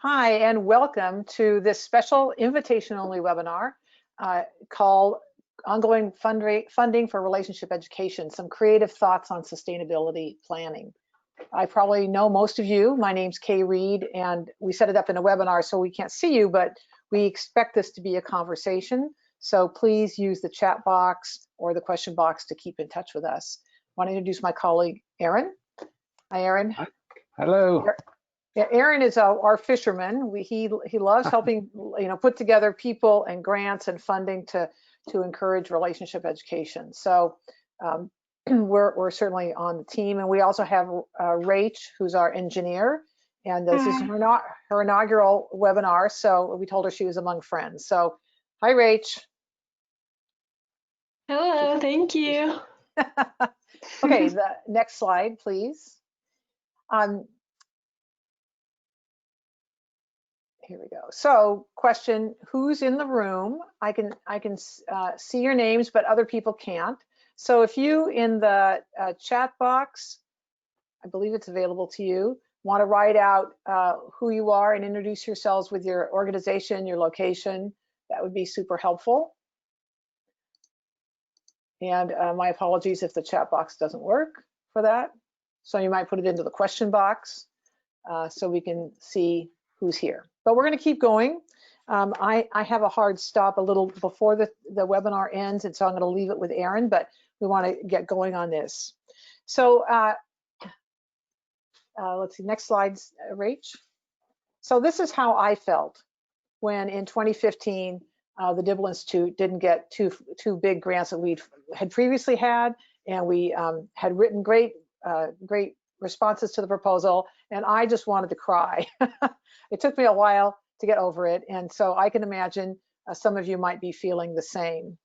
Hi, and welcome to this special invitation-only webinar called Ongoing Funding for Relationship Education, Some Creative Thoughts on Sustainability Planning. I probably know most of you. My name's Kay Reed, and we set it up in a webinar so we can't see you, but we expect this to be a conversation. So please use the chat box or the question box to keep in touch with us. I want to introduce my colleague, Aaron. Hi, Aaron. Hello. Yeah, Aaron is our fisherman. He loves helping, put together people and grants and funding to encourage relationship education. So we're certainly on the team, and we also have Rach, who's our engineer, and this is her inaugural webinar. So we told her she was among friends. So hi, Rach. Hello, thank you. Okay, the next slide, please. Here we go. So question, who's in the room? I can see your names, but other people can't. So if you in the chat box, I believe it's available to you, want to write out who you are and introduce yourselves with your organization, your location, that would be super helpful. And my apologies if the chat box doesn't work for that. So you might put it into the question box so we can see who's here. But we're going to keep going. I have a hard stop a little before the webinar ends, and so I'm going to leave it with Aaron, but we want to get going on this. So let's see, next slide, Rach. So this is how I felt when in 2015, the Dibble Institute didn't get two big grants that we had previously had, and we had written great responses to the proposal, and I just wanted to cry. It took me a while to get over it, and so I can imagine some of you might be feeling the same.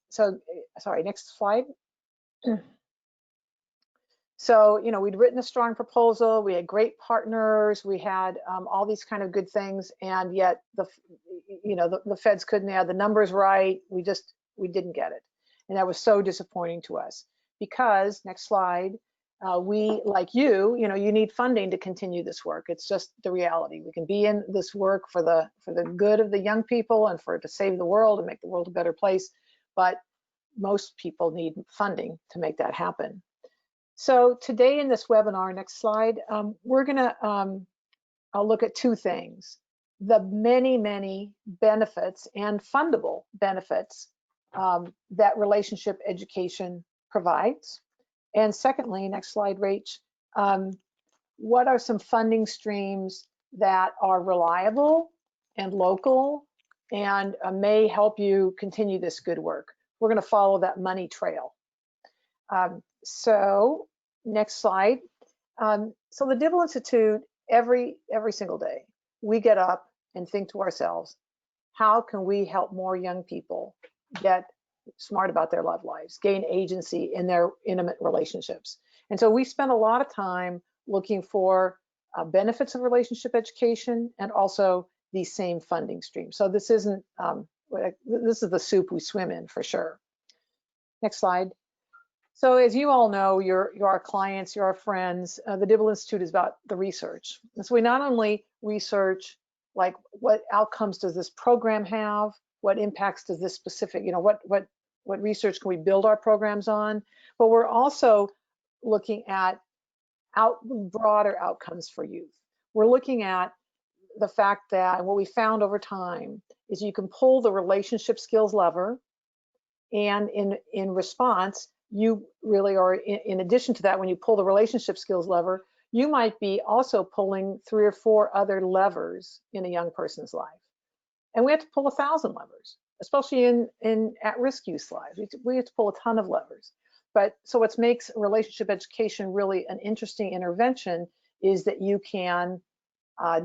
So, sorry, next slide. So, we'd written a strong proposal, we had great partners, we had all these kind of good things, and yet the feds couldn't add the numbers right. We didn't get it, and that was so disappointing to us because, next slide, we, like you need funding to continue this work. It's just the reality. We can be in this work for the good of the young people and to save the world and make the world a better place, but most people need funding to make that happen. So today in this webinar, next slide, we're gonna I'll look at two things: the many benefits and fundable benefits that relationship education provides. And secondly, next slide, Rach, what are some funding streams that are reliable and local and may help you continue this good work? We're going to follow that money trail. So next slide. So the Dibble Institute, every single day, we get up and think to ourselves, how can we help more young people get smart about their love lives, gain agency in their intimate relationships? And so we spend a lot of time looking for benefits of relationship education and also these same funding streams. So this isn't, this is the soup we swim in for sure. Next slide. So as you all know, you're our clients, you're our friends. The Dibble Institute is about the research. And so we not only research like what outcomes does this program have, what impacts does this specific, what research can we build our programs on, but we're also looking at broader outcomes for youth. We're looking at the fact that what we found over time is you can pull the relationship skills lever, and in response, you really are, in addition to that, when you pull the relationship skills lever, you might be also pulling 3 or 4 other levers in a young person's life. And we have to pull 1,000 levers, especially in at-risk youth lives. We have to pull a ton of levers. But so what makes relationship education really an interesting intervention is that you can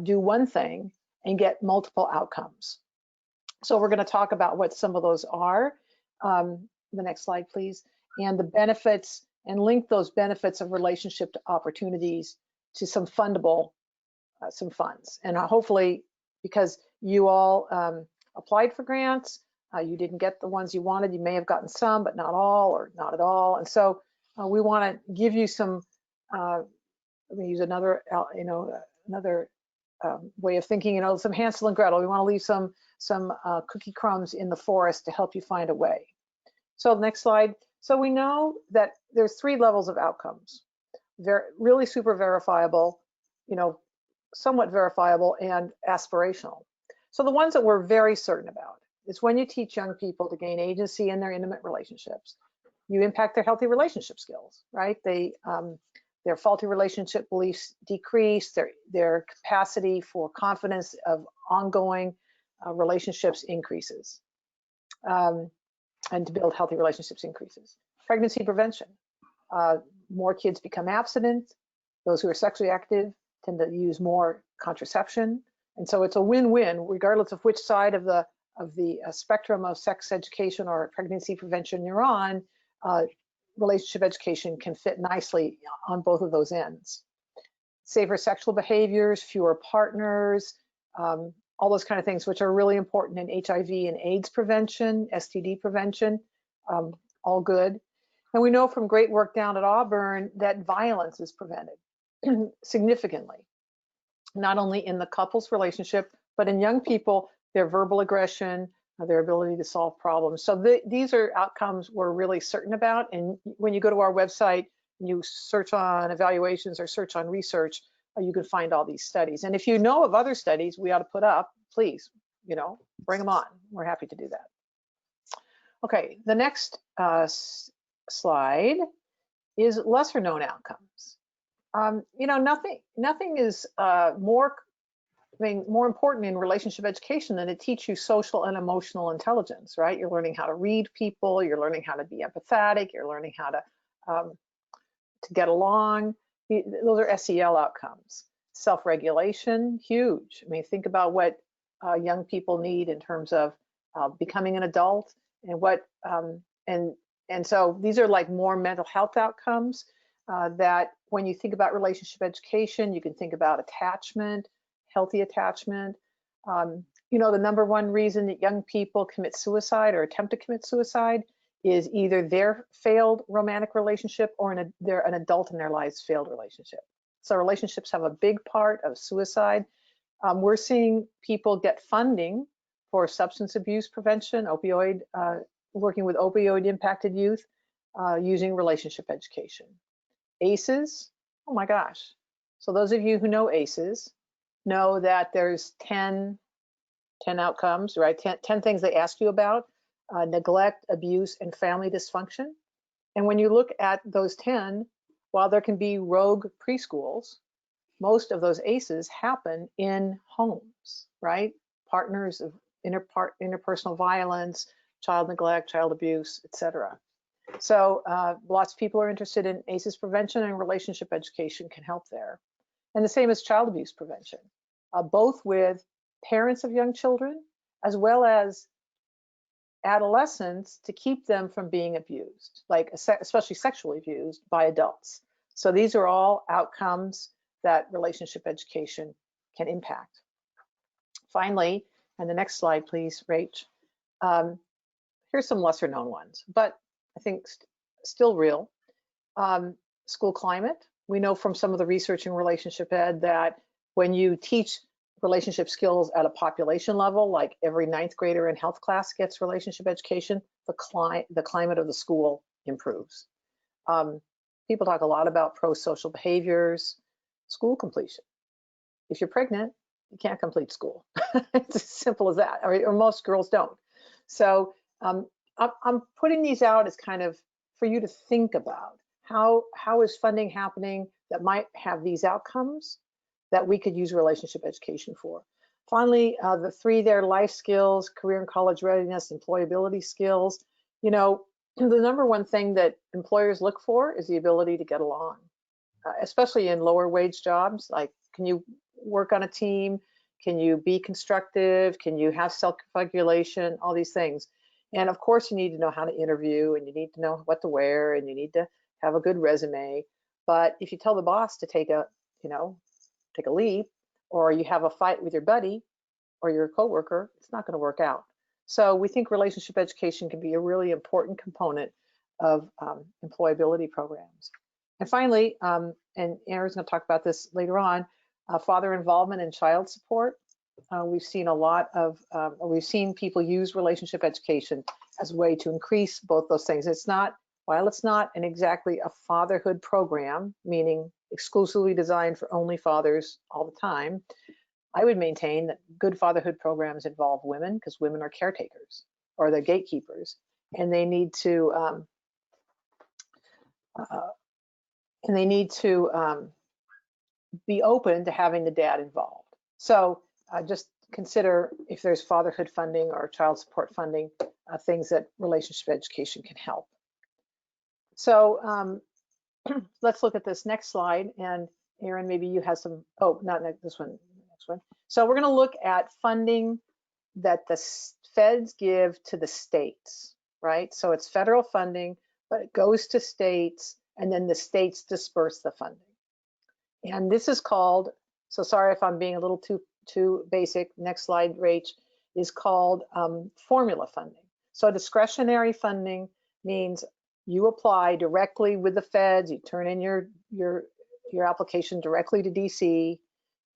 do one thing and get multiple outcomes. So we're going to talk about what some of those are. The next slide, please. And the benefits, and link those benefits of relationship to opportunities to some fundable, some funds. And hopefully, because you all applied for grants, you didn't get the ones you wanted, you may have gotten some, but not all, or not at all. And so we want to give you some, let me use another way of thinking, you know, some Hansel and Gretel. We want to leave some cookie crumbs in the forest to help you find a way. So next slide. So we know that there's 3 levels of outcomes. Really super verifiable, you know, somewhat verifiable, and aspirational. So the ones that we're very certain about is when you teach young people to gain agency in their intimate relationships, you impact their healthy relationship skills, right? Their faulty relationship beliefs decrease, their capacity for confidence of ongoing relationships increases, and to build healthy relationships increases. Pregnancy prevention. More kids become abstinent. Those who are sexually active tend to use more contraception. And so it's a win-win, regardless of which side of the spectrum of sex education or pregnancy prevention you're on. Relationship education can fit nicely on both of those ends. Safer sexual behaviors, fewer partners, all those kind of things, which are really important in HIV and AIDS prevention, STD prevention, all good. And we know from great work down at Auburn that violence is prevented significantly, not only in the couple's relationship, but in young people, their verbal aggression, their ability to solve problems. So these are outcomes we're really certain about. And when you go to our website, you search on evaluations or search on research, you can find all these studies. And if you know of other studies we ought to put up, please, you know, bring them on. We're happy to do that. Okay, the next slide is lesser known outcomes. You know, nothing is more important in relationship education than to teach you social and emotional intelligence, right? You're learning how to read people, you're learning how to be empathetic, you're learning how to get along. Those are SEL outcomes. Self-regulation, huge. I mean, think about what young people need in terms of becoming an adult, and what and so these are like more mental health outcomes that when you think about relationship education, you can think about attachment, healthy attachment. You know, the #1 reason that young people commit suicide or attempt to commit suicide is either their failed romantic relationship or they're an adult in their lives failed relationship. So relationships have a big part of suicide. We're seeing people get funding for substance abuse prevention, working with opioid impacted youth, using relationship education. ACEs, oh my gosh. So those of you who know ACEs know that there's 10 outcomes, right? 10 things they ask you about: neglect, abuse, and family dysfunction. And when you look at those 10, while there can be rogue preschools, most of those ACEs happen in homes, right? Partners of interpersonal violence, child neglect, child abuse, etc. So lots of people are interested in ACEs prevention, and relationship education can help there. And the same as child abuse prevention, both with parents of young children as well as adolescents, to keep them from being abused, like especially sexually abused by adults. So these are all outcomes that relationship education can impact. Finally, and the next slide, please, Rach. Here's some lesser known ones, but I think still real. School climate. We know from some of the research in relationship ed that when you teach relationship skills at a population level, like every 9th grader in health class gets relationship education, the climate of the school improves. People talk a lot about pro-social behaviors. School completion. If you're pregnant, you can't complete school. It's as simple as that, or most girls don't. So I'm putting these out as kind of for you to think about how is funding happening that might have these outcomes that we could use relationship education for. Finally, the 3 there: life skills, career and college readiness, employability skills. You know, the #1 thing that employers look for is the ability to get along, especially in lower wage jobs. Like, can you work on a team? Can you be constructive? Can you have self-regulation? All these things. And of course, you need to know how to interview, and you need to know what to wear, and you need to have a good resume. But if you tell the boss to take a leave, or you have a fight with your buddy or your coworker, it's not going to work out. So we think relationship education can be a really important component of employability programs. And finally, and Aaron's going to talk about this later on, Father involvement in child support. We've seen a lot of, we've seen people use relationship education as a way to increase both those things. It's not, while it's not exactly a fatherhood program, meaning exclusively designed for only fathers all the time, I would maintain that good fatherhood programs involve women, because women are caretakers or the gatekeepers, and they need to be open to having the dad involved. So just consider if there's fatherhood funding or child support funding, things that relationship education can help. So let's look at this next slide. And Erin, maybe you have some, oh, not this one, next one. So we're gonna look at funding that the feds give to the states, right? So it's federal funding, but it goes to states, and then the states disperse the funding. And this is called, so sorry if I'm being a little too basic, next slide, Rach, is called formula funding. So discretionary funding means you apply directly with the feds, you turn in your application directly to DC,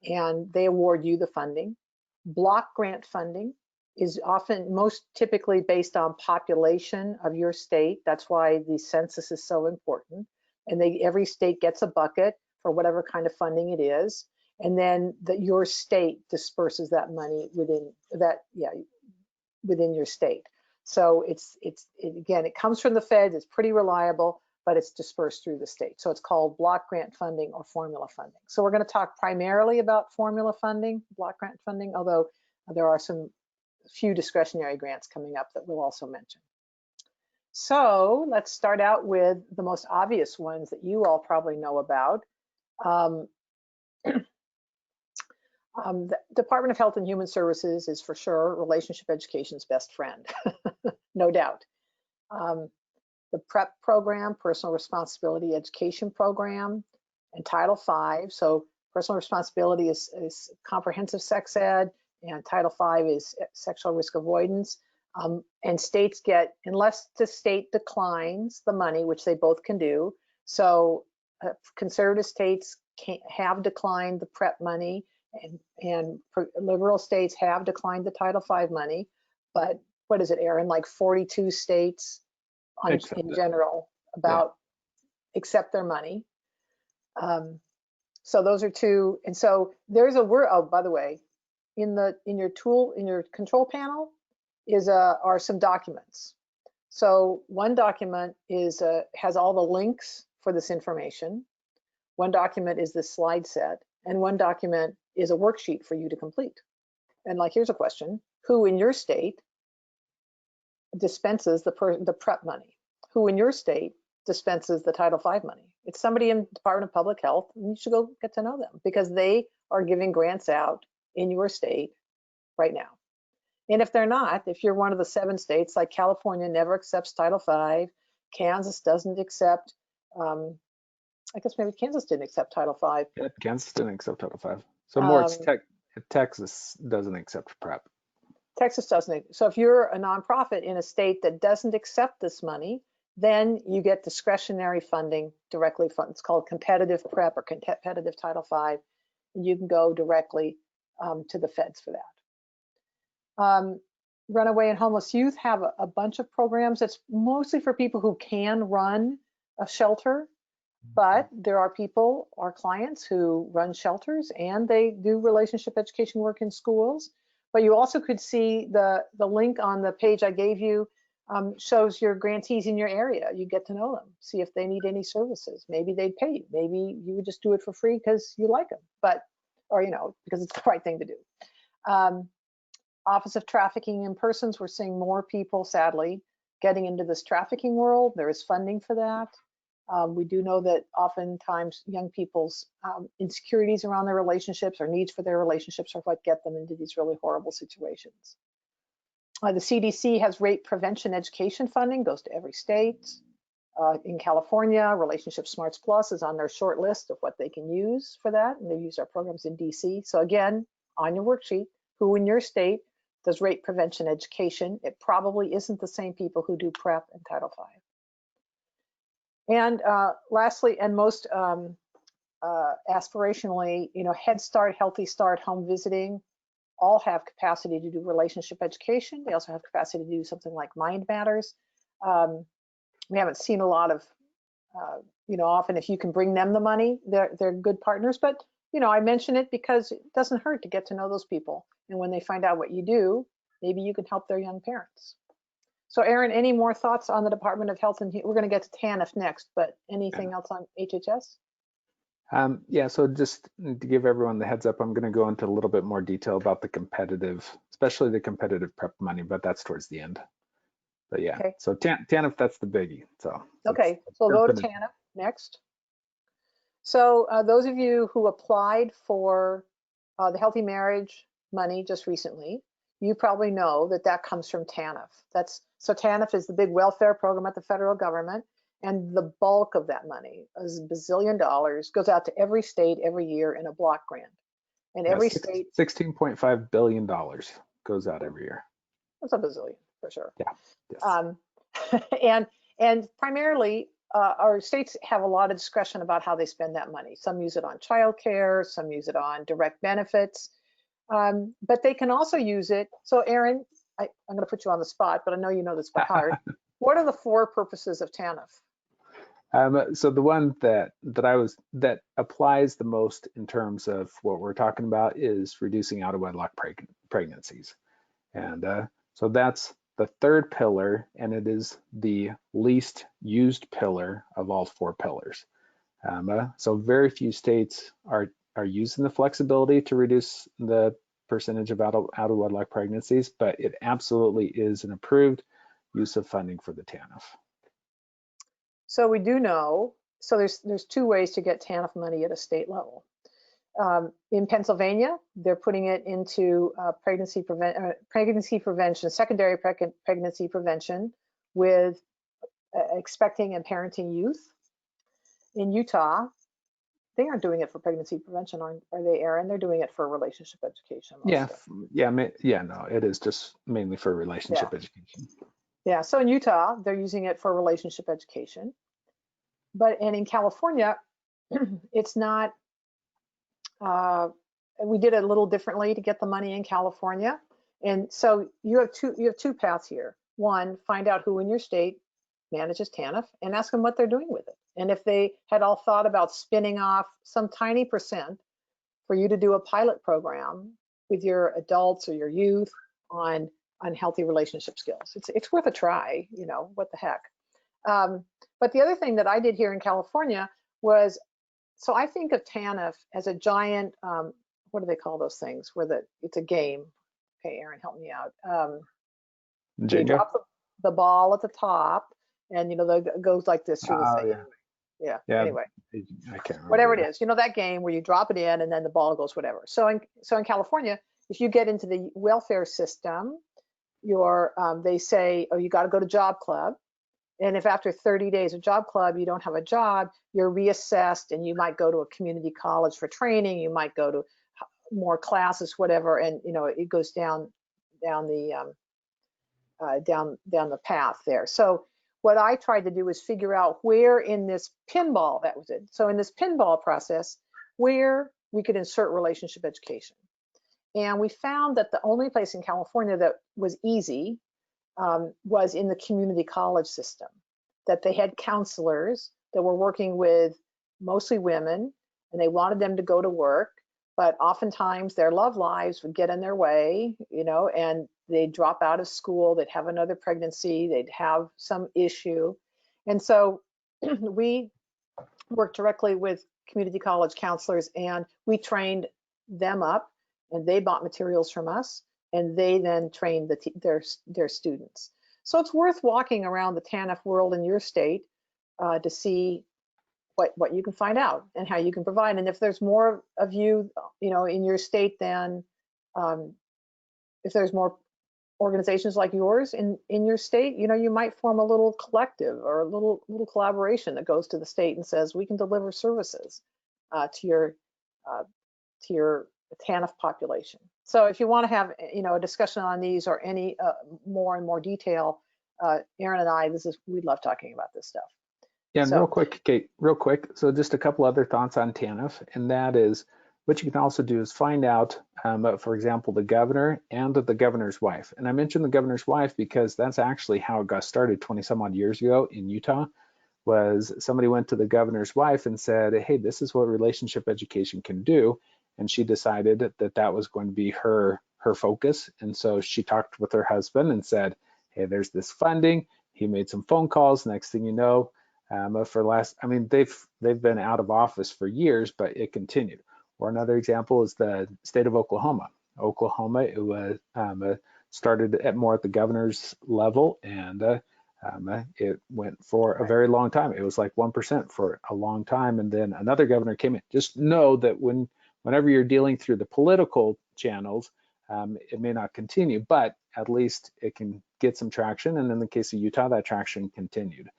and they award you the funding. Block grant funding is often, most typically based on population of your state. That's why the census is so important. And every state gets a bucket for whatever kind of funding it is. And then your state disperses that money within your state. So again, it comes from the feds, it's pretty reliable, but it's dispersed through the state. So it's called block grant funding or formula funding. So we're going to talk primarily about formula funding, block grant funding, although there are few discretionary grants coming up that we'll also mention. So let's start out with the most obvious ones that you all probably know about. The Department of Health and Human Services is for sure relationship education's best friend, no doubt. The PREP program, Personal Responsibility Education Program, and Title V. So personal responsibility is comprehensive sex ed, and Title V is sexual risk avoidance. And states get, unless the state declines the money, which they both can do. So conservative states have declined the PREP money, and liberal states have declined the Title V money. But what is it, Erin? Like 42 states in general accept their money. So those are two. And so there's a word. Oh, by the way, in your control panel are some documents. So one document has all the links for this information. One document is the slide set, and one document is a worksheet for you to complete. And like, here's a question: who in your state dispenses the PrEP money? Who in your state dispenses the Title V money? It's somebody in the Department of Public Health, and you should go get to know them, because they are giving grants out in your state right now. And if they're not, if you're one of the 7 states, like California never accepts Title V, Kansas doesn't accept, I guess maybe Kansas didn't accept Title V. Yeah, Kansas didn't accept Title V. So more it's Texas doesn't accept PrEP. Texas doesn't. So if you're a nonprofit in a state that doesn't accept this money, then you get discretionary funding directly from, it's called competitive PrEP or competitive Title V, and you can go directly to the feds for that. Runaway and homeless youth have a bunch of programs. It's mostly for people who can run a shelter, but there are people, our clients, who run shelters, and they do relationship education work in schools. But you also could see the link on the page I gave you shows your grantees in your area. You get to know them, see if they need any services. Maybe they'd pay you. Maybe you would just do it for free because you like them, or because it's the right thing to do. Office of Trafficking in Persons, we're seeing more people, sadly, getting into this trafficking world. There is funding for that. We do know that oftentimes young people's insecurities around their relationships or needs for their relationships are what get them into these really horrible situations. The CDC has rape prevention education funding, goes to every state. In California, Relationship Smarts Plus is on their short list of what they can use for that, and they use our programs in DC. So again, on your worksheet, who in your state does rape prevention education? It probably isn't the same people who do PrEP and Title V. And lastly, and most aspirationally, Head Start, Healthy Start, home visiting, all have capacity to do relationship education. They also have capacity to do something like Mind Matters. We haven't seen a lot of, often if you can bring them the money, they're good partners. But, I mention it because it doesn't hurt to get to know those people. And when they find out what you do, maybe you can help their young parents. So Erin, any more thoughts on the Department of Health and we're going to get to TANF next, but anything else on HHS? Yeah, so just to give everyone the heads up, I'm going to go into a little bit more detail about the competitive, especially the competitive prep money, but that's towards the end. But yeah, okay. So TANF, that's the biggie. So okay, so we'll go to TANF next. So those of you who applied for the Healthy Marriage money just recently, you probably know that comes from TANF. So TANF is the big welfare program at the federal government. And the bulk of that money, $1 bazillion, goes out to every state every year in a block grant. And every state, $16.5 billion goes out every year. That's a bazillion for sure. Yeah. Yes. And primarily, our states have a lot of discretion about how they spend that money. Some use it on childcare, some use it on direct benefits, but they can also use it. So, Erin, I'm going to put you on the spot, but I know you know this by heart. What are the 4 purposes of TANF? So the one that applies the most in terms of what we're talking about is reducing out of wedlock pregnancies. And so that's the 3rd pillar, and it is the least used pillar of all 4 pillars. So very few states are using the flexibility to reduce the percentage of out of wedlock pregnancies, but it absolutely is an approved use of funding for the TANF. So we do know, so there's 2 ways to get TANF money at a state level. In Pennsylvania, they're putting it into pregnancy prevention, secondary pregnancy prevention with expecting and parenting youth. In Utah, they aren't doing it for pregnancy prevention, are they, Erin? They're doing it for relationship education. No, it is just mainly for relationship education. Yeah, so in Utah, they're using it for relationship education. And in California, it's not, we did it a little differently to get the money in California. And so you have two paths here. One, find out who in your state manages TANF and ask them what they're doing with it. And if they had all thought about spinning off some tiny percent for you to do a pilot program with your adults or your youth on healthy relationship skills. It's worth a try, what the heck. But the other thing that I did here in California was, so I think of TANF as a giant, what do they call those things, where it's a game. Okay, Erin, help me out. You drop the ball at the top, and it goes like this through the thing. Yeah. Anyway, I can't remember. Whatever it is, that game where you drop it in and then the ball goes whatever. So in California, if you get into the welfare system, they say, oh, you got to go to job club. And if after 30 days of job club, you don't have a job, you're reassessed and you might go to a community college for training. You might go to more classes, whatever. And, it goes down the path there. So what I tried to do was figure out where in this pinball, that was it. So in this pinball process, where we could insert relationship education. And we found that the only place in California that was easy was in the community college system, that they had counselors that were working with mostly women, and they wanted them to go to work, but oftentimes their love lives would get in their way, and they'd drop out of school, they'd have another pregnancy, they'd have some issue. And so we worked directly with community college counselors, and we trained them up, and they bought materials from us, and they then trained their students. So it's worth walking around the TANF world in your state to see what you can find out and how you can provide. And if there's more of you, in your state, then if there's more organizations like yours in your state, you might form a little collective or a little collaboration that goes to the state and says, we can deliver services to your TANF population. So if you want to have a discussion on these or any more detail, Erin and I, we'd love talking about this stuff. Yeah, and real So, quick, Kate, real quick. So just a couple other thoughts on TANF, and that is what you can also do is find out, for example, the governor and the governor's wife. And I mentioned the governor's wife because that's actually how it got started 20 some odd years ago in Utah. Was somebody went to the governor's wife and said, hey, this is what relationship education can do. And she decided that that was going to be her focus. And so she talked with her husband and said, hey, there's this funding. He made some phone calls. Next thing you know, they've been out of office for years, but it continued. Or another example is the state of Oklahoma. Oklahoma, it was started at more at the governor's level, and it went for a very long time. It was like 1% for a long time, and then another governor came in. Just know that whenever you're dealing through the political channels, it may not continue, but at least it can get some traction. And in the case of Utah, that traction continued.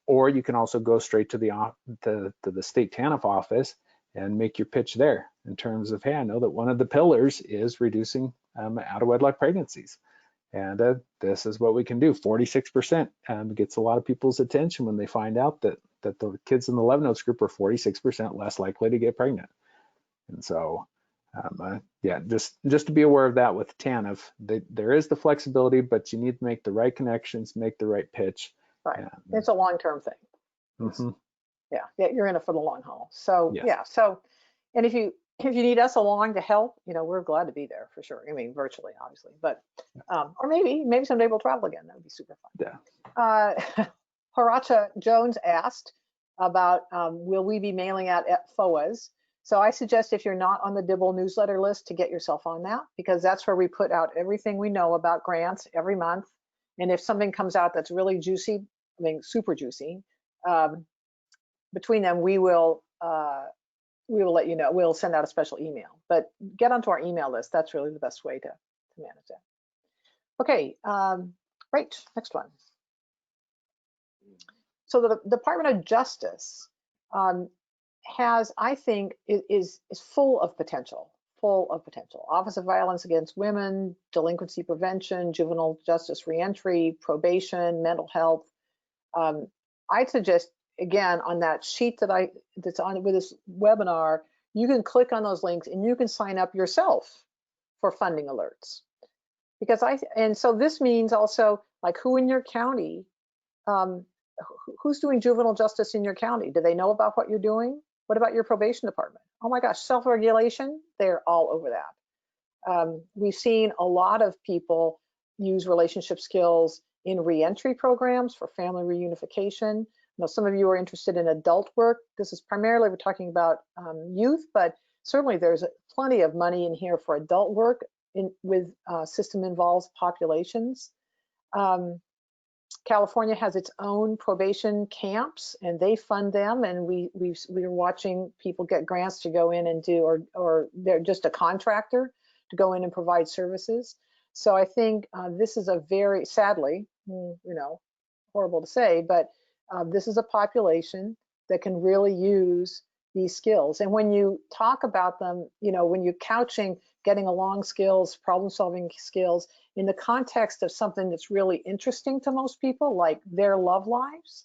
Or you can also go straight to the state TANF office and make your pitch there in terms of, hey, I know that one of the pillars is reducing out of wedlock pregnancies. And this is what we can do. 46% gets a lot of people's attention when they find out that the kids in the Love Notes group are 46% less likely to get pregnant. And so, yeah, just to be aware of that with TANF, there is the flexibility, but you need to make the right connections, make the right pitch. right, it's a long-term thing. Mm-hmm. Yeah, you're in it for the long haul. So Yes. yeah, so, and if you need us along to help, we're glad to be there for sure. I mean, virtually, obviously, but or maybe someday we'll travel again. That would be super fun. Yeah. Horacha Jones asked about will we be mailing out at FOAs? So I suggest if you're not on the Dibble newsletter list to get yourself on that, because that's where we put out everything we know about grants every month. And if something comes out that's really juicy, I mean, super juicy, between them, we will let you know. We'll send out a special email, but get onto our email list. That's really the best way to manage that. Okay, right, next one. So the Department of Justice has, I think, is full of potential. Office of Violence Against Women, delinquency prevention, juvenile justice reentry, probation, mental health. I'd suggest, again, on that sheet that's on with this webinar, you can click on those links and you can sign up yourself for funding alerts. Because so this means also, like, who in your county, who's doing juvenile justice in your county? Do they know about what you're doing? What about your probation department? Oh my gosh, self-regulation, they're all over that. We've seen a lot of people use relationship skills in reentry programs for family reunification. Some of you are interested in adult work. This is primarily, we're talking about youth, but certainly there's plenty of money in here for adult work with system involves populations. California has its own probation camps, and they fund them, and we're watching people get grants to go in and do, or they're just a contractor to go in and provide services. So I think this is a very, sadly, horrible to say, but this is a population that can really use these skills. And when you talk about them, when you're couching getting along skills, problem solving skills in the context of something that's really interesting to most people, like their love lives,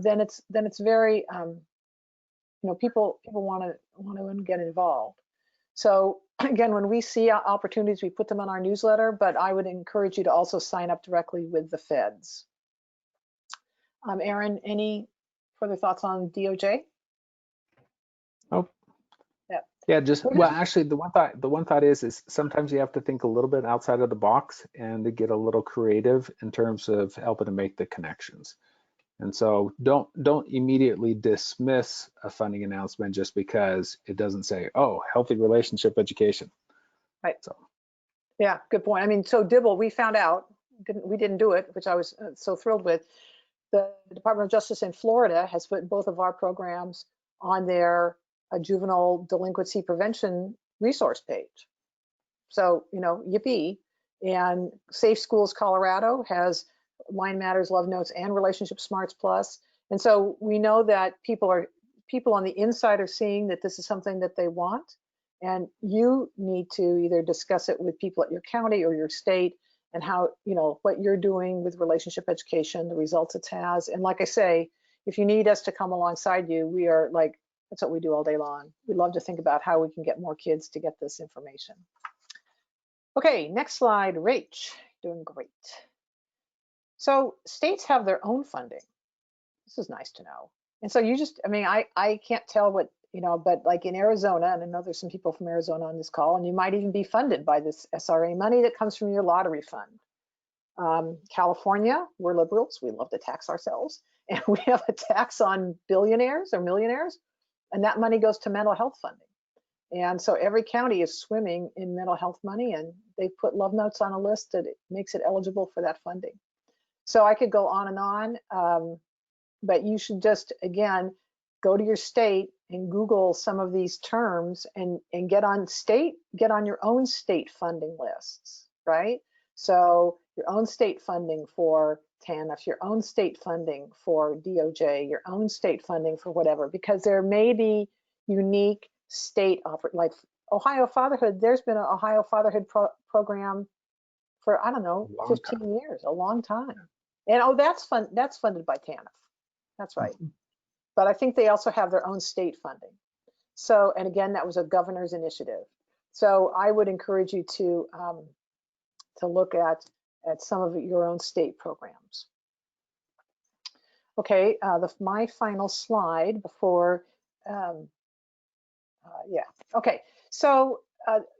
then it's very, people want to get involved. So again, when we see opportunities, we put them on our newsletter, but I would encourage you to also sign up directly with the feds. Aaron, any further thoughts on DOJ? Oh. Yeah, actually, the one thought is sometimes you have to think a little bit outside of the box and to get a little creative in terms of helping to make the connections. And so don't immediately dismiss a funding announcement just because it doesn't say, oh, healthy relationship education. Right. So. Yeah, good point. I mean, so Dibble, we found out, we didn't do it, which I was so thrilled with. The Department of Justice in Florida has put both of our programs on their juvenile delinquency prevention resource page. So, yippee. And Safe Schools Colorado has Line Matters, Love Notes, and Relationship Smarts Plus. And so we know that people on the inside are seeing that this is something that they want. And you need to either discuss it with people at your county or your state, and how, what you're doing with relationship education, the results it has. And like I say, if you need us to come alongside you, we are like, that's what we do all day long. We love to think about how we can get more kids to get this information. Okay, next slide, Rach, doing great. So states have their own funding. This is nice to know. And so you just, I mean, I can't tell what, you know, but like in Arizona, and I know there's some people from Arizona on this call, and you might even be funded by this SRA money that comes from your lottery fund. California, we're liberals, we love to tax ourselves, and we have a tax on billionaires or millionaires, and that money goes to mental health funding. And so every county is swimming in mental health money, and they put love notes on a list that it makes it eligible for that funding. So I could go on and on, but you should just, again, go to your state and Google some of these terms and get on your own state funding lists, right? So your own state funding for TANF, your own state funding for DOJ, your own state funding for whatever, because there may be unique state offer, like Ohio Fatherhood. There's been an Ohio Fatherhood program for, I don't know, 15 years, a long time. And oh, that's funded by TANF. That's right. But I think they also have their own state funding. So, and again, that was a governor's initiative. So I would encourage you to look at some of your own state programs. Okay, my final slide before, yeah, okay. So,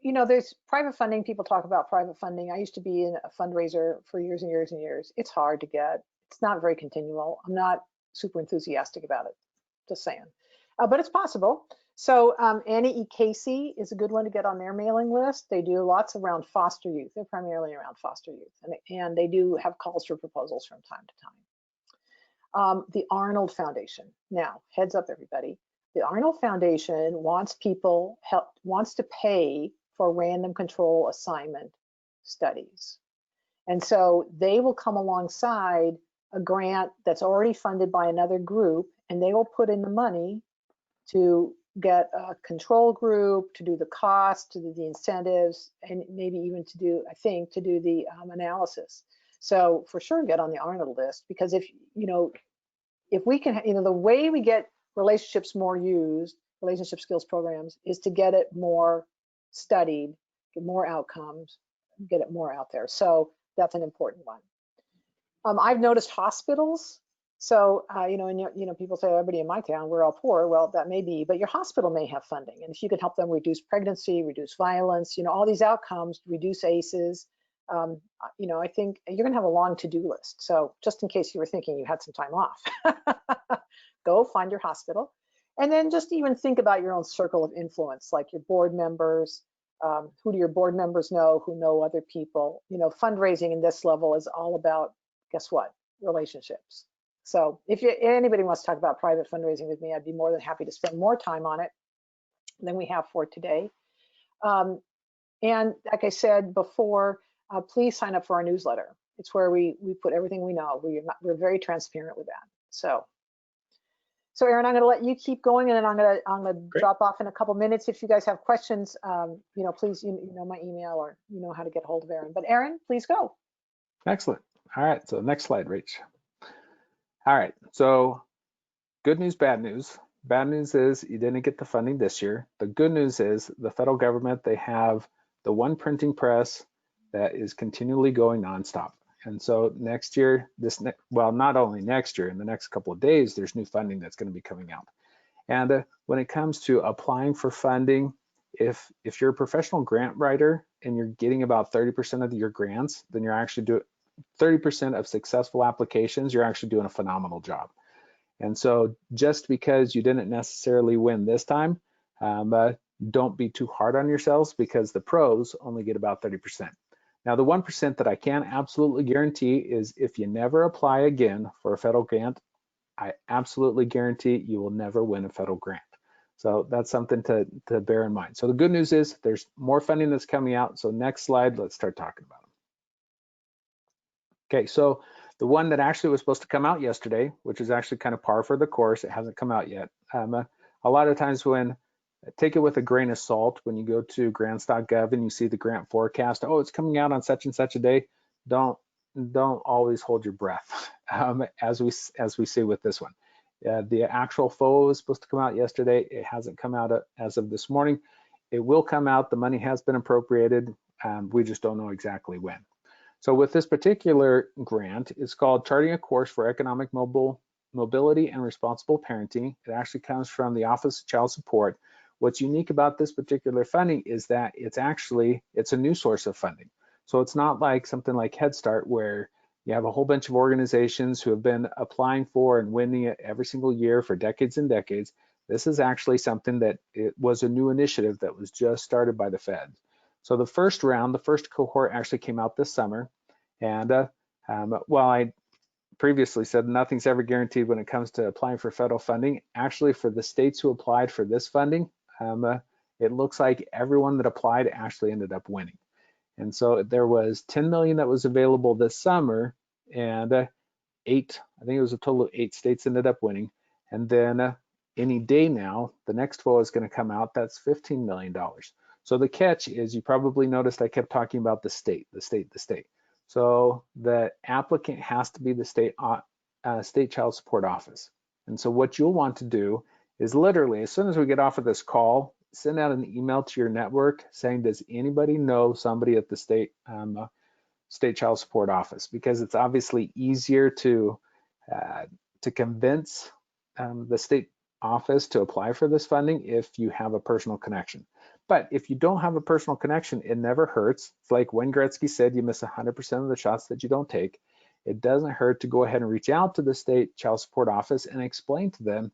you know, there's private funding. People talk about private funding. I used to be a fundraiser for years and years and years. It's hard to get. It's not very continual. I'm not super enthusiastic about it, just saying. But it's possible. So Annie E. Casey is a good one to get on their mailing list. They do lots around foster youth. They're primarily around foster youth. And they do have calls for proposals from time to time. The Arnold Foundation. Now, heads up, everybody. The Arnold Foundation wants to pay for random control assignment studies. And so they will come alongside a grant that's already funded by another group, and they will put in the money to get a control group, to do the cost, to do the incentives, and maybe even to do, I think, to do the analysis. So for sure, get on the Arnold list, because if we can, the way we get relationships more used, relationship skills programs, is to get it more studied, get more outcomes, get it more out there. So that's an important one. I've noticed hospitals. So, people say, everybody in my town, we're all poor. Well, that may be, but your hospital may have funding. And if you can help them reduce pregnancy, reduce violence, all these outcomes, reduce ACEs, I think you're going to have a long to-do list. So just in case you were thinking you had some time off, go find your hospital. And then just even think about your own circle of influence, like your board members. Who do your board members know who know other people? Fundraising in this level is all about, guess what? Relationships. So if anybody wants to talk about private fundraising with me, I'd be more than happy to spend more time on it than we have for today. And like I said before, please sign up for our newsletter. It's where we put everything we know. We're very transparent with that. So Aaron, I'm going to let you keep going, and then I'm going to drop off in a couple minutes. If you guys have questions, please, you know my email, or you know how to get hold of Aaron. But Aaron, please go. Excellent. All right. So next slide, Rach. All right. So good news, bad news. Bad news is you didn't get the funding this year. The good news is the federal government, they have the one printing press that is continually going nonstop. And so next year, not only next year, in the next couple of days, there's new funding that's going to be coming out. And when it comes to applying for funding, if you're a professional grant writer and you're getting about 30% of your grants, then you're actually doing 30% of successful applications, you're actually doing a phenomenal job. And so just because you didn't necessarily win this time, don't be too hard on yourselves, because the pros only get about 30%. Now, the 1% that I can absolutely guarantee is if you never apply again for a federal grant, I absolutely guarantee you will never win a federal grant. So that's something to bear in mind. So the good news is there's more funding that's coming out. So next slide, let's start talking about them. Okay, so the one that actually was supposed to come out yesterday, which is actually kind of par for the course, it hasn't come out yet. A lot of times take it with a grain of salt when you go to grants.gov and you see the grant forecast, oh, it's coming out on such and such a day. Don't always hold your breath, as we see with this one. The actual FOA was supposed to come out yesterday. It hasn't come out as of this morning. It will come out. The money has been appropriated. We just don't know exactly when. So with this particular grant, it's called Charting a Course for Economic Mobility and Responsible Parenting. It actually comes from the Office of Child Support. What's unique about this particular funding is that it's a new source of funding. So it's not like something like Head Start where you have a whole bunch of organizations who have been applying for and winning it every single year for decades and decades. This is actually something that it was a new initiative that was just started by the Fed. So the first round, the first cohort actually came out this summer. And while I previously said nothing's ever guaranteed when it comes to applying for federal funding, actually for the states who applied for this funding, it looks like everyone that applied actually ended up winning. And so there was 10 million that was available this summer, and I think it was a total of 8 states ended up winning. And then any day now, the next FOA is going to come out. That's $15 million. So the catch is, you probably noticed I kept talking about the state. So the applicant has to be the state child support office. And so what you'll want to do is literally, as soon as we get off of this call, send out an email to your network saying, does anybody know somebody at the state child support office? Because it's obviously easier to convince the state office to apply for this funding if you have a personal connection. But if you don't have a personal connection, it never hurts. It's like Wayne Gretzky said, you miss 100% of the shots that you don't take. It doesn't hurt to go ahead and reach out to the state child support office and explain to them,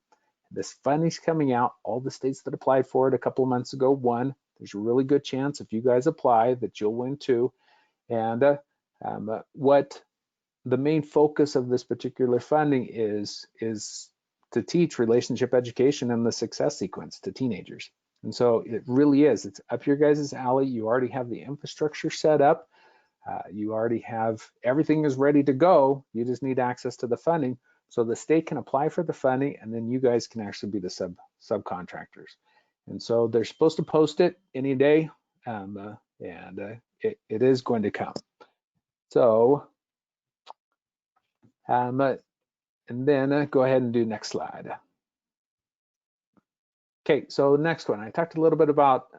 this funding's coming out. All the states that applied for it a couple of months ago won. There's a really good chance if you guys apply that you'll win too. And what the main focus of this particular funding is to teach relationship education and the success sequence to teenagers. And so it really is, it's up your guys' alley. You already have the infrastructure set up. You already have, everything is ready to go. You just need access to the funding. So the state can apply for the funding, and then you guys can actually be the subcontractors. And so they're supposed to post it any day, it is going to come. So, and then go ahead and do next slide. Okay, so next one, I talked a little bit about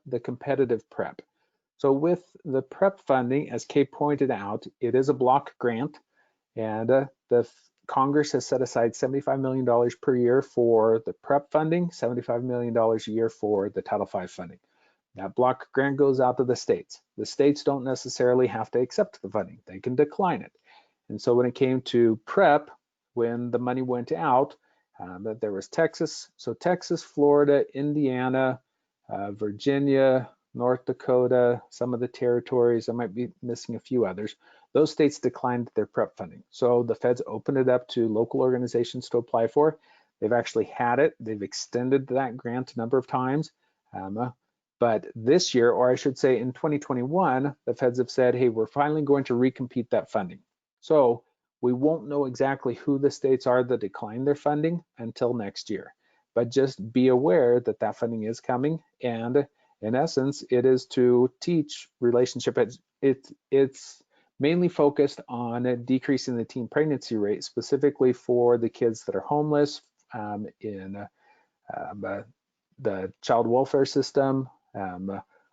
the competitive prep. So with the prep funding, as Kay pointed out, it is a block grant, and the Congress has set aside $75 million per year for the prep funding, $75 million a year for the Title V funding. That block grant goes out to the states. The states don't necessarily have to accept the funding. They can decline it. And so when it came to prep, when the money went out, there was Texas, Florida, Indiana, Virginia, North Dakota, some of the territories, I might be missing a few others. Those states declined their prep funding. So the feds opened it up to local organizations to apply for. They've actually had it. They've extended that grant a number of times. But this year, or I should say in 2021, the feds have said, hey, we're finally going to recompete that funding. So we won't know exactly who the states are that declined their funding until next year. But just be aware that that funding is coming, and in essence, it is to teach relationship. It's mainly focused on decreasing the teen pregnancy rate, specifically for the kids that are homeless in the child welfare system,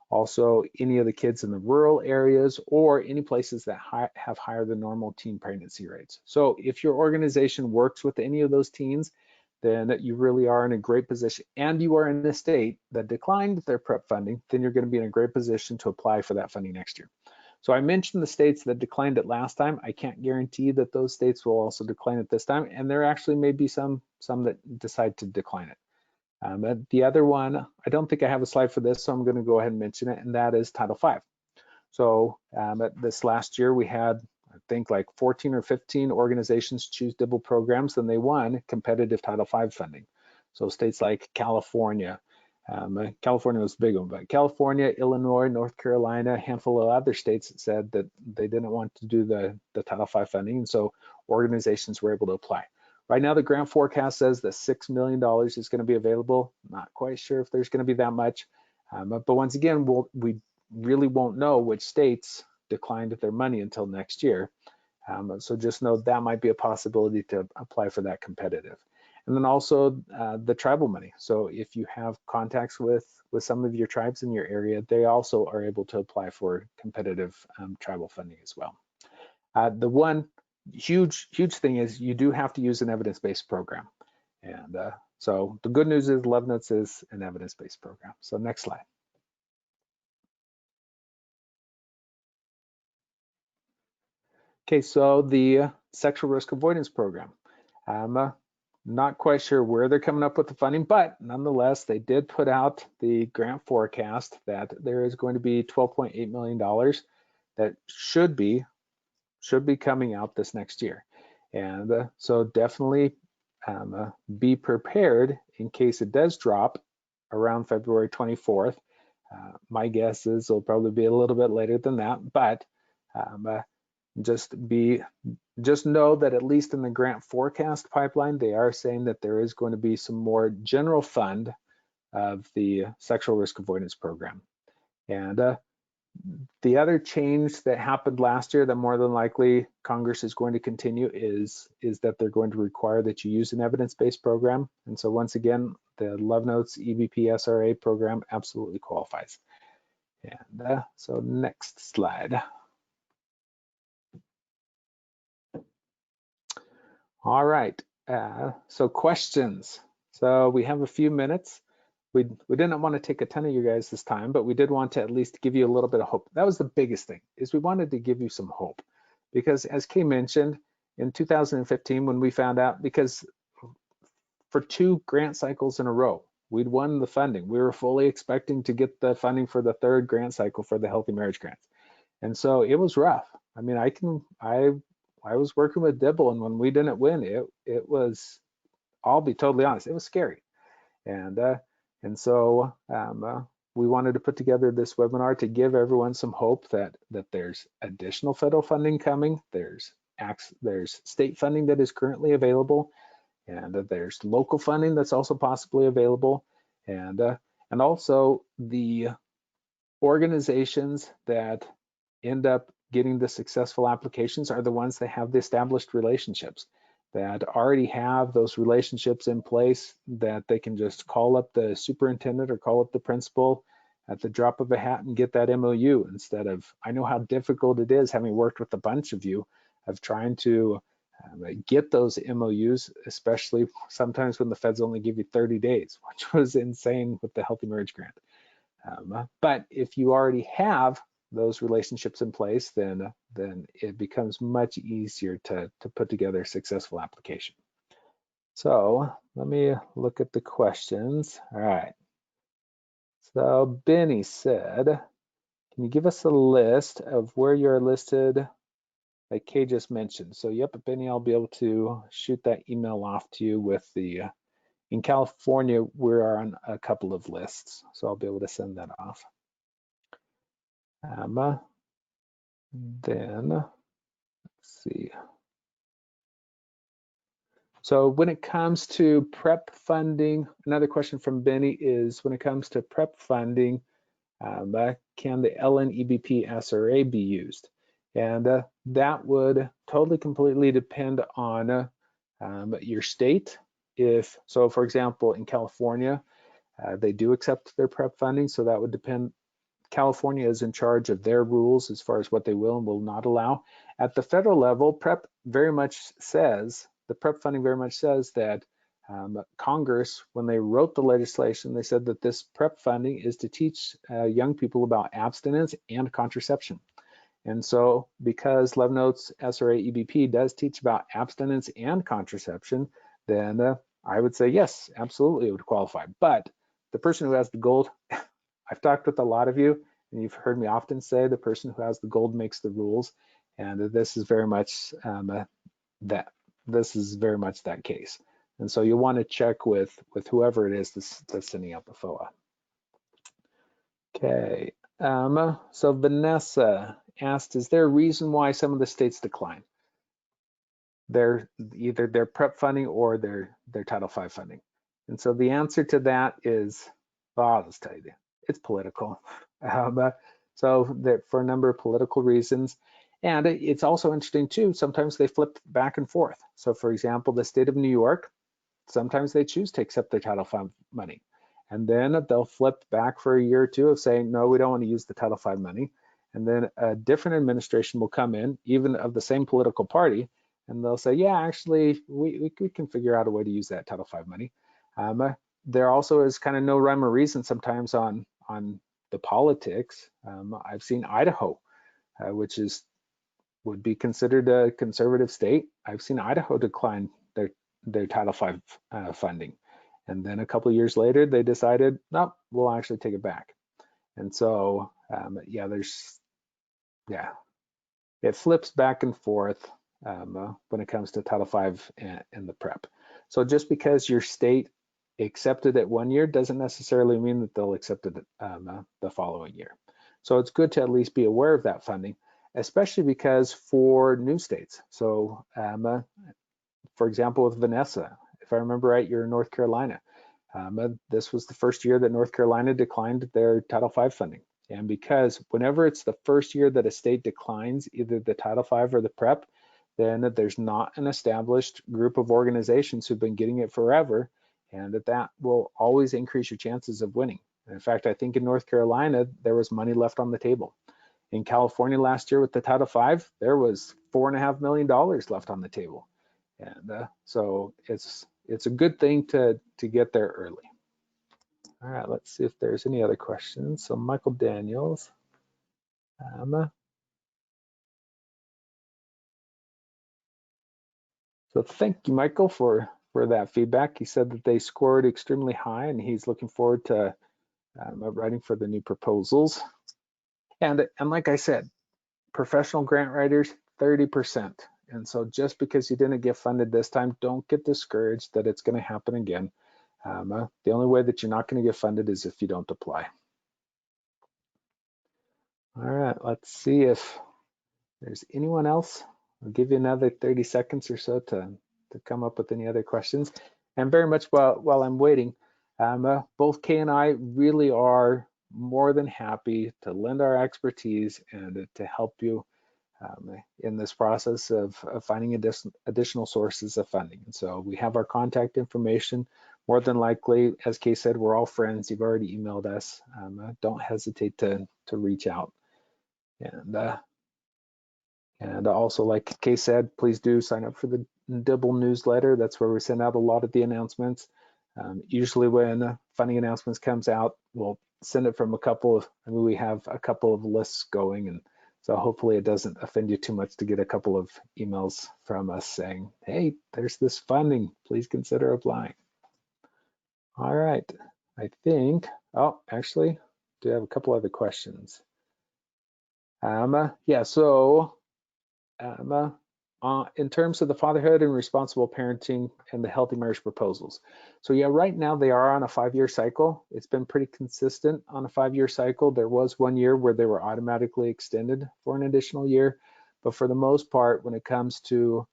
also any of the kids in the rural areas, or any places that have higher than normal teen pregnancy rates. So if your organization works with any of those teens, then you really are in a great position, and you are in a state that declined their prep funding, then you're going to be in a great position to apply for that funding next year. So I mentioned the states that declined it last time. I can't guarantee that those states will also decline it this time, and there actually may be some that decide to decline it. The other one, I don't think I have a slide for this, so I'm going to go ahead and mention it, and that is Title V. So this last year we had, I think, like 14 or 15 organizations choose Dibble programs, and they won competitive Title V funding. So states like California, California was a big one, but California, Illinois, North Carolina, a handful of other states said that they didn't want to do the Title V funding, and so organizations were able to apply. Right now, the grant forecast says that $6 million is going to be available. Not quite sure if there's going to be that much, but once again, we really won't know which states declined their money until next year. So just know that might be a possibility to apply for that competitive. And then also the tribal money. So if you have contacts with some of your tribes in your area, they also are able to apply for competitive tribal funding as well. The one huge thing is you do have to use an evidence-based program. And so the good news is LoveNotes is an evidence-based program. So next slide. Okay, so the sexual risk avoidance program. I'm not quite sure where they're coming up with the funding, but nonetheless, they did put out the grant forecast that there is going to be $12.8 million that should be coming out this next year. And so definitely be prepared in case it does drop around February 24th. My guess is it'll probably be a little bit later than that, but just know that at least in the grant forecast pipeline, they are saying that there is going to be some more general fund of the sexual risk avoidance program. And the other change that happened last year that more than likely Congress is going to continue is that they're going to require that you use an evidence-based program. And so once again, the LoveNotes EBP SRA program absolutely qualifies. And so next slide. All right, so questions. So we have a few minutes. We didn't want to take a ton of you guys this time, but we did want to at least give you a little bit of hope. That was the biggest thing, is we wanted to give you some hope. Because as Kay mentioned, in 2015, when we found out, because for 2 grant cycles in a row, we'd won the funding. We were fully expecting to get the funding for the 3rd grant cycle for the Healthy Marriage Grants. And so it was rough. I mean, I was working with Dibble, and when we didn't win, it was, I'll be totally honest, it was scary. And so we wanted to put together this webinar to give everyone some hope that there's additional federal funding coming, there's state funding that is currently available, and there's local funding that's also possibly available, and also the organizations that end up getting the successful applications are the ones that have the established relationships, that already have those relationships in place, that they can just call up the superintendent or call up the principal at the drop of a hat and get that MOU, instead of, I know how difficult it is, having worked with a bunch of you, of trying to get those MOUs, especially sometimes when the feds only give you 30 days, which was insane with the Healthy Marriage Grant. But if you already have those relationships in place, then it becomes much easier to put together a successful application. So let me look at the questions. All right. So Benny said, can you give us a list of where you're listed, like Kay just mentioned? So yep, Benny, I'll be able to shoot that email off to you with the, in California, we're on a couple of lists, so I'll be able to send that off. Then, let's see. So when it comes to PrEP funding, another question from Benny is, when it comes to PrEP funding, can the LNEBP SRA be used? And that would totally completely depend on your state. So for example, in California, they do accept their PrEP funding, so that would depend. California is in charge of their rules as far as what they will and will not allow. At the federal level, PrEP very much says, the PrEP funding very much says that Congress, when they wrote the legislation, they said that this PrEP funding is to teach young people about abstinence and contraception. And so because LoveNotes SRA EBP does teach about abstinence and contraception, then I would say yes, absolutely it would qualify. But the person who has the gold, I've talked with a lot of you, and you've heard me often say the person who has the gold makes the rules, and this is very much that case. And so you'll want to check with whoever it is that's sending out the FOA. Okay, so Vanessa asked, is there a reason why some of the states decline either their PrEP funding or their Title V funding? And so the answer to that is, well, I'll just tell you, it's political. So that for a number of political reasons. And it's also interesting too, sometimes they flip back and forth. So for example, the state of New York, sometimes they choose to accept their Title V money. And then they'll flip back for a year or two of saying, no, we don't want to use the Title V money. And then a different administration will come in, even of the same political party, and they'll say, yeah, actually, we can figure out a way to use that Title V money. There also is kind of no rhyme or reason sometimes on the politics. I've seen Idaho, which would be considered a conservative state. I've seen Idaho decline their Title V funding. And then a couple of years later, they decided, no, we'll actually take it back. And so, it flips back and forth when it comes to Title V and the prep. So just because your state accepted it one year doesn't necessarily mean that they'll accept it the following year. So it's good to at least be aware of that funding, especially because for new states. So for example, with Vanessa, if I remember right, you're in North Carolina. This was the first year that North Carolina declined their Title V funding. And because whenever it's the first year that a state declines either the Title V or the PrEP, then there's not an established group of organizations who've been getting it forever, and that will always increase your chances of winning. In fact, I think in North Carolina, there was money left on the table. In California last year with the Title V, there was $4.5 million left on the table. And so it's a good thing to get there early. All right, let's see if there's any other questions. So Michael Daniels. So thank you, Michael, for that feedback. He said that they scored extremely high and he's looking forward to writing for the new proposals. And like I said, professional grant writers, 30%. And so just because you didn't get funded this time, don't get discouraged that it's going to happen again. The only way that you're not going to get funded is if you don't apply. All right, let's see if there's anyone else. I'll give you another 30 seconds or so to come up with any other questions. And very much while I'm waiting, both Kay and I really are more than happy to lend our expertise and to help you in this process of finding additional sources of funding. And so we have our contact information. More than likely, as Kay said, we're all friends. You've already emailed us. Don't hesitate to reach out. And also, like Kay said, please do sign up for the Dibble newsletter. That's where we send out a lot of the announcements. Usually when funding announcements comes out, we'll send it from we have a couple of lists going, and so hopefully it doesn't offend you too much to get a couple of emails from us saying, hey, there's this funding, please consider applying. All right, I think, actually, do have a couple other questions. In terms of the fatherhood and responsible parenting and the healthy marriage proposals. So yeah, right now they are on a 5-year cycle. It's been pretty consistent on a 5-year cycle. There was 1 year where they were automatically extended for an additional year. But for the most part, when it comes to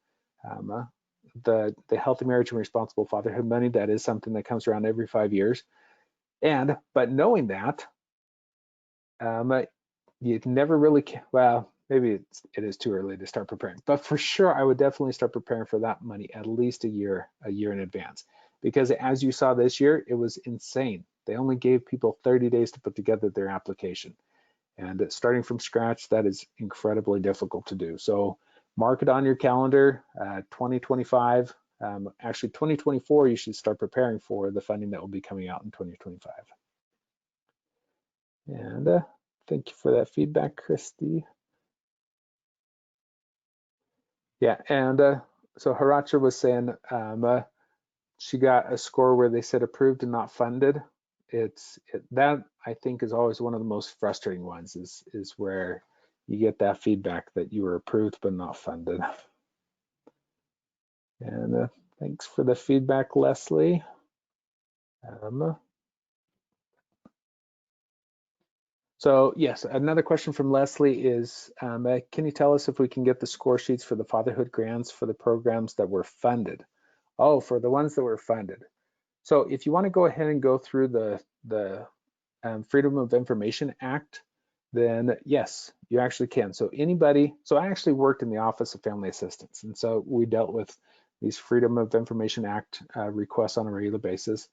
the healthy marriage and responsible fatherhood money, that is something that comes around every 5 years. But knowing that, you never really can, well, maybe it is too early to start preparing, but for sure, I would definitely start preparing for that money at least a year in advance. Because as you saw this year, it was insane. They only gave people 30 days to put together their application. And starting from scratch, that is incredibly difficult to do. So mark it on your calendar, 2025, actually 2024, you should start preparing for the funding that will be coming out in 2025. And thank you for that feedback, Christy. Yeah, and so Haracha was saying she got a score where they said approved and not funded. That I think is always one of the most frustrating ones is where you get that feedback that you were approved but not funded. And thanks for the feedback, Leslie. So yes, another question from Leslie is, can you tell us if we can get the score sheets for the fatherhood grants for the programs that were funded? Oh, for the ones that were funded. So if you want to go ahead and go through the Freedom of Information Act, then yes, you actually can. So I actually worked in the Office of Family Assistance, and so we dealt with these Freedom of Information Act requests on a regular basis.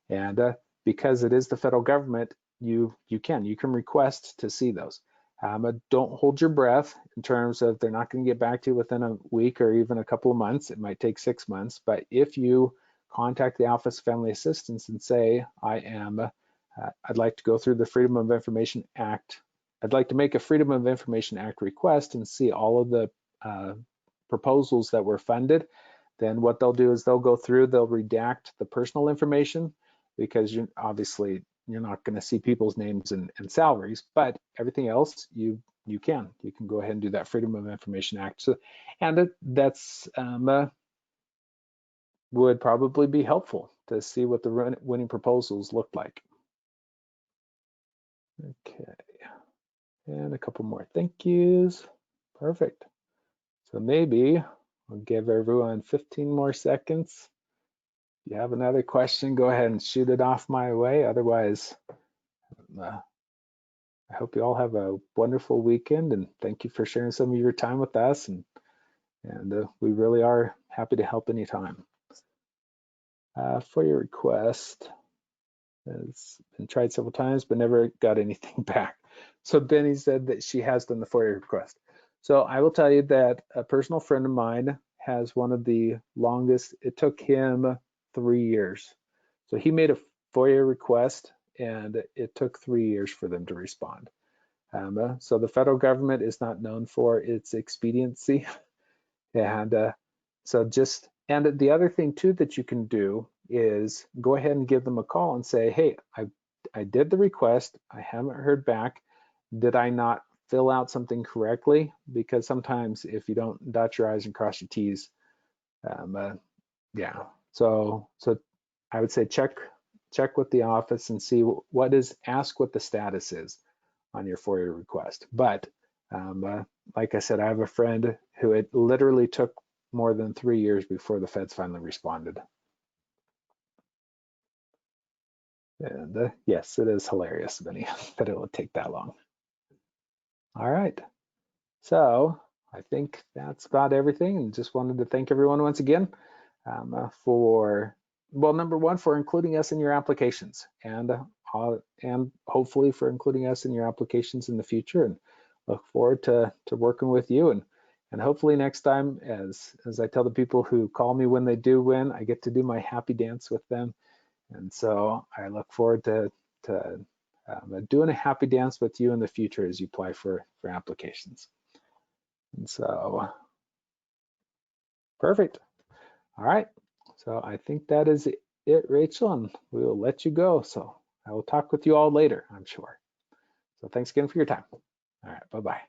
And because it is the federal government, you can request to see those. Don't hold your breath in terms of they're not going to get back to you within a week or even a couple of months. It might take 6 months, but if you contact the Office of Family Assistance and say, I'd like to go through the Freedom of Information Act. I'd like to make a Freedom of Information Act request and see all of the proposals that were funded. Then what they'll do is they'll go through, they'll redact the personal information, because you're not going to see people's names and salaries, but everything else you can go ahead and do that Freedom of Information Act. So, and that's would probably be helpful to see what the winning proposals look like. Okay, and a couple more thank yous. Perfect. So maybe I'll give everyone 15 more seconds. If you have another question, go ahead and shoot it off my way. Otherwise, I hope you all have a wonderful weekend, and thank you for sharing some of your time with us. And we really are happy to help anytime. For your request, it's been tried several times, but never got anything back. So Benny said that she has done the FOIA request. So I will tell you that a personal friend of mine has one of the longest. It took him 3 years. So he made a FOIA request, and it took 3 years for them to respond. So the federal government is not known for its expediency. And and the other thing too that you can do is go ahead and give them a call and say, hey, I did the request, I haven't heard back. Did I not fill out something correctly? Because sometimes if you don't dot your I's and cross your T's, yeah. So I would say check with the office and see ask what the status is on your FOIA request. But like I said, I have a friend who it literally took more than 3 years before the feds finally responded. And yes, it is hilarious, Benny, that it would take that long. All right. So I think that's about everything, and just wanted to thank everyone once again for, well, number one, for including us in your applications, and hopefully for including us in your applications in the future, and look forward to working with you. And hopefully next time, as I tell the people who call me when they do win, I get to do my happy dance with them. And so I look forward to doing a happy dance with you in the future as you apply for applications. And so, perfect. All right. So I think that is it, Rachel, and we will let you go. So I will talk with you all later, I'm sure. So thanks again for your time. All right. Bye-bye.